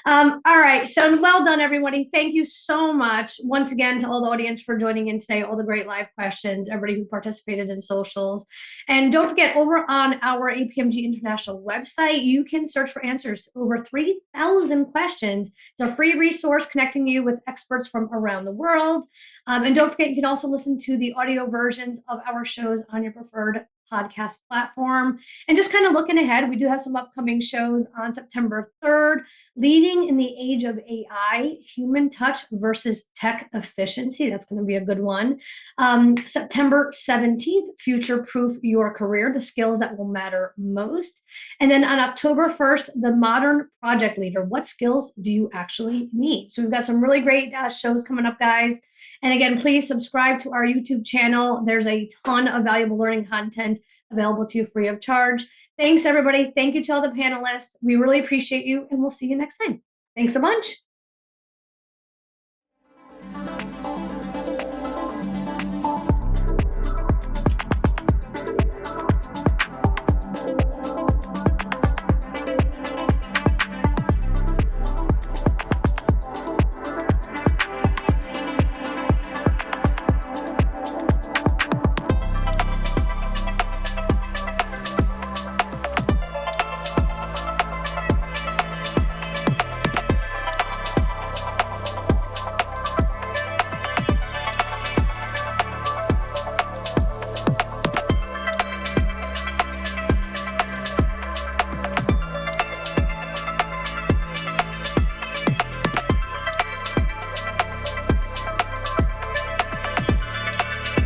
all right. So well done, everybody. Thank you so much once again to all the audience for joining in today, all the great live questions, everybody who participated in socials. And don't forget, over on our APMG International website, you can search for answers to over 3,000 questions. It's a free resource connecting you with experts from around the world. And don't forget, you can also listen to the audio versions of our shows on your preferred podcast platform. And just kind of looking ahead, we do have some upcoming shows on September 3rd, Leading in the Age of AI, Human Touch versus Tech Efficiency. That's going to be a good one. September 17th, Future Proof Your Career, the skills that will matter most. And then on October 1st, The Modern Project Leader, what skills do you actually need? So we've got some really great shows coming up, guys. And again, please subscribe to our YouTube channel. There's a ton of valuable learning content available to you free of charge. Thanks, everybody. Thank you to all the panelists. We really appreciate you, and we'll see you next time. Thanks a bunch.